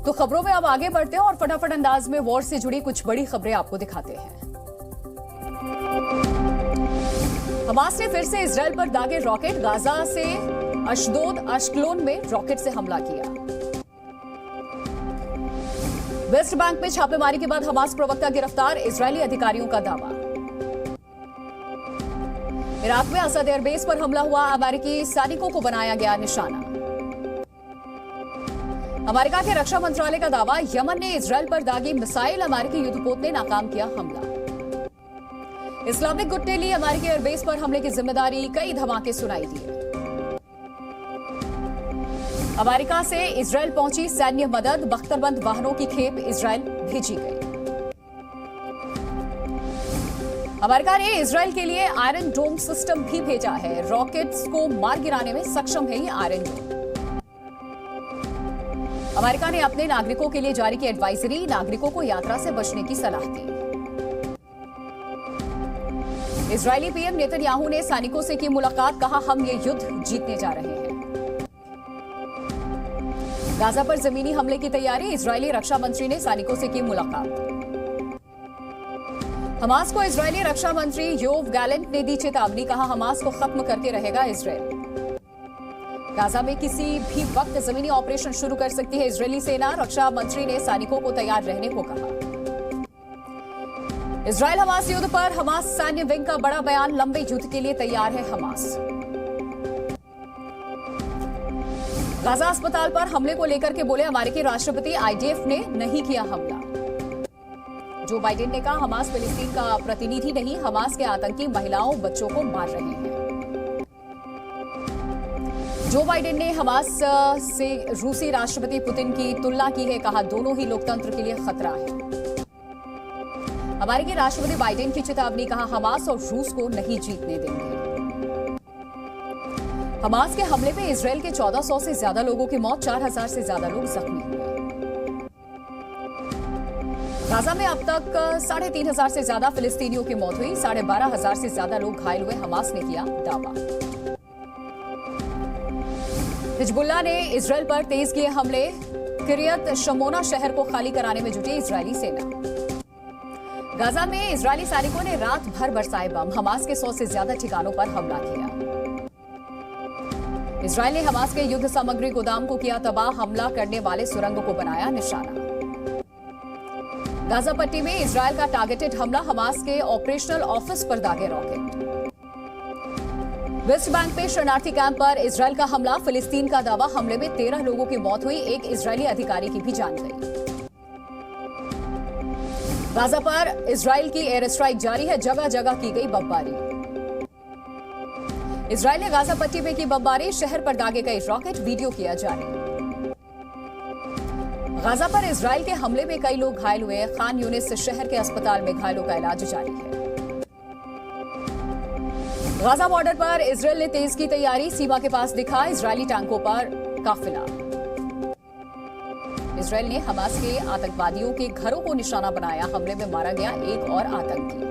तो खबरों में अब आगे बढ़ते हैं और फटाफट अंदाज में वॉर से जुड़ी कुछ बड़ी खबरें आपको दिखाते हैं। हमास ने फिर से इजरायल पर दागे रॉकेट, गाजा से अशदोद अश्कलोन में रॉकेट से हमला किया। वेस्ट बैंक में छापेमारी के बाद हमास प्रवक्ता गिरफ्तार, इजरायली अधिकारियों का दावा। इराक में असद एयरबेस पर हमला हुआ, अमेरिकी सैनिकों को बनाया गया निशाना। अमेरिका के रक्षा मंत्रालय का दावा, यमन ने इजरायल पर दागी मिसाइल, अमेरिकी युद्धपोत ने नाकाम किया हमला। इस्लामिक गुट ने ली अमेरिकी एयरबेस पर हमले की जिम्मेदारी, कई धमाके सुनाई दिए। अमेरिका से इजरायल पहुंची सैन्य मदद, बख्तरबंद वाहनों की खेप इजरायल भेजी गई। अमेरिका ने इजरायल के लिए आयरन डोम सिस्टम भी भेजा है, रॉकेट्स को मार गिराने में सक्षम है ये आयरन डोम। अमेरिका ने अपने नागरिकों के लिए जारी की एडवाइजरी, नागरिकों को यात्रा से बचने की सलाह दी। इजरायली पीएम नेतन्याहू ने सैनिकों से की मुलाकात, कहा हम ये युद्ध जीतने जा रहे हैं। गाजा पर जमीनी हमले की तैयारी, इजरायली रक्षा मंत्री ने सैनिकों से की मुलाकात। हमास को इजरायली रक्षा मंत्री योव गैलेंट ने दी चेतावनी, कहा हमास को खत्म करके रहेगा इजरायल। गाजा में किसी भी वक्त जमीनी ऑपरेशन शुरू कर सकती है इजरायली सेना, रक्षा मंत्री ने सैनिकों को तैयार रहने को कहा। इजरायल हमास युद्ध पर हमास सैन्य विंग का बड़ा बयान, लंबे युद्ध के लिए तैयार है हमास। गाजा अस्पताल पर हमले को लेकर के बोले अमेरिकी राष्ट्रपति, आईडीएफ ने नहीं किया हमला। जो बाइडेन ने कहा हमास फिलिस्तीन का प्रतिनिधि नहीं, हमास के आतंकी महिलाओं बच्चों को मार रहे हैं। जो बाइडेन ने हमास से रूसी राष्ट्रपति पुतिन की तुलना की है, कहा दोनों ही लोकतंत्र के लिए खतरा है। अमेरिकी राष्ट्रपति बाइडेन की चेतावनी, कहा हमास और रूस को नहीं जीतने देंगे। हमास के हमले में इजरायल के 1400 से ज्यादा लोगों की मौत, 4000 से ज्यादा लोग जख्मी हुए। गाजा में अब तक 3500 से ज्यादा फिलिस्तीनियों की मौत हुई, 12500 से ज्यादा लोग घायल हुए, हमास ने किया दावा। हिजबुल्लाह ने इजरायल पर तेज किए हमले, किरियत शमोना शहर को खाली कराने में जुटी इजरायली सेना। गाजा में इजरायली सैनिकों ने रात भर बरसाए बम, हमास के 100 से ज्यादा ठिकानों पर हमला किया। इजरायल ने हमास के युद्ध सामग्री गोदाम को किया तबाह, हमला करने वाले सुरंग को बनाया निशाना। गाजा पट्टी में इजरायल का टारगेटेड हमला, हमास के ऑपरेशनल ऑफिस पर दागे रॉकेट। वेस्ट बैंक में शरणार्थी कैंप पर इजरायल का हमला, फिलिस्तीन का दावा, हमले में 13 लोगों की मौत हुई, एक इजरायली अधिकारी की भी जान गई। गाजा पर इजरायल की एयर स्ट्राइक जारी है, जगह जगह की गई बमबारी। इजरायल ने गाजा पट्टी में की बमबारी, शहर पर दागे गए रॉकेट, वीडियो किया जारी। गाजा पर इजरायल के हमले में कई लोग घायल हुए, खान यूनिस शहर के अस्पताल में घायलों का इलाज जारी है। गाजा बॉर्डर पर इजरायल ने तेज की तैयारी, सीमा के पास दिखा इजरायली टैंकों पर काफिला। इजरायल ने हमास के आतंकवादियों के घरों को निशाना बनाया, हमले में मारा गया एक और आतंकी।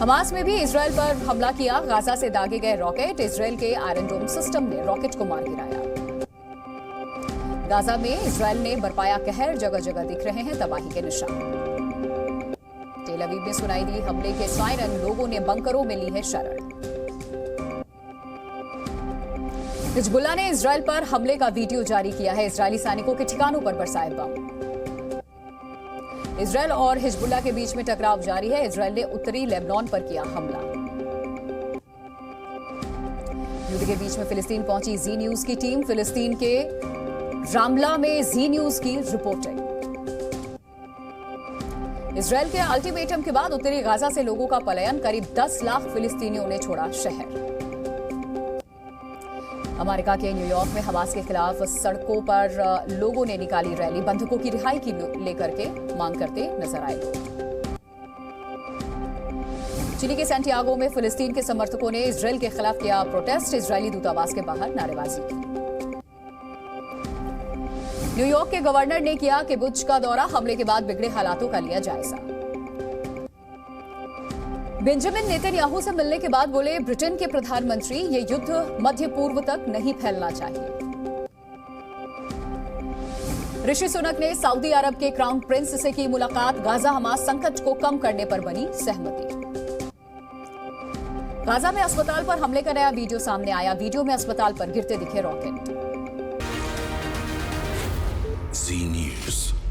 हमास में भी इजरायल पर हमला किया, गाजा से दागे गए रॉकेट, इजरायल के आयरन डोम सिस्टम ने रॉकेट को मार गिराया। गाजा में इजरायल ने बरपाया कहर, जगह जगह दिख रहे हैं तबाही के निशान। टेल अवीव में सुनाई दी हमले के सायरन, लोगों ने बंकरों में ली है शरण। हिजबुल्लाह ने इजरायल पर हमले का वीडियो जारी किया है, इजरायली सैनिकों के ठिकानों पर बरसाए बम। इजरायल और हिजबुल्लाह के बीच में टकराव जारी है, इजरायल ने उत्तरी लेबनान पर किया हमला। युद्ध के बीच में फिलिस्तीन पहुंची जी न्यूज की टीम, फिलिस्तीन के रामला में जी न्यूज की रिपोर्टिंग। इजरायल के अल्टीमेटम के बाद उत्तरी गाजा से लोगों का पलायन, करीब 10 लाख फिलिस्तीनियों ने छोड़ा शहर। अमेरिका के न्यूयॉर्क में हमास के खिलाफ सड़कों पर लोगों ने निकाली रैली, बंधकों की रिहाई की लेकर के मांग करते नजर आए लोग। चिली के सैंटियागो में फिलिस्तीन के समर्थकों ने इजरायल के खिलाफ किया प्रोटेस्ट, इजरायली दूतावास के बाहर नारेबाजी की। न्यूयॉर्क के गवर्नर ने किया किबुत्ज का दौरा, हमले के बाद बिगड़े हालातों का लिया जायजा। बेंजामिन नेतन्याहू से मिलने के बाद बोले ब्रिटेन के प्रधानमंत्री, ये युद्ध मध्य पूर्व तक नहीं फैलना चाहिए। ऋषि सुनक ने सऊदी अरब के क्राउन प्रिंस से की मुलाकात। गाजा हमास संकट को कम करने पर बनी सहमति। गाजा में अस्पताल पर हमले का नया वीडियो सामने आया। वीडियो में अस्पताल पर गिरते दिखे रॉकेट। Z News।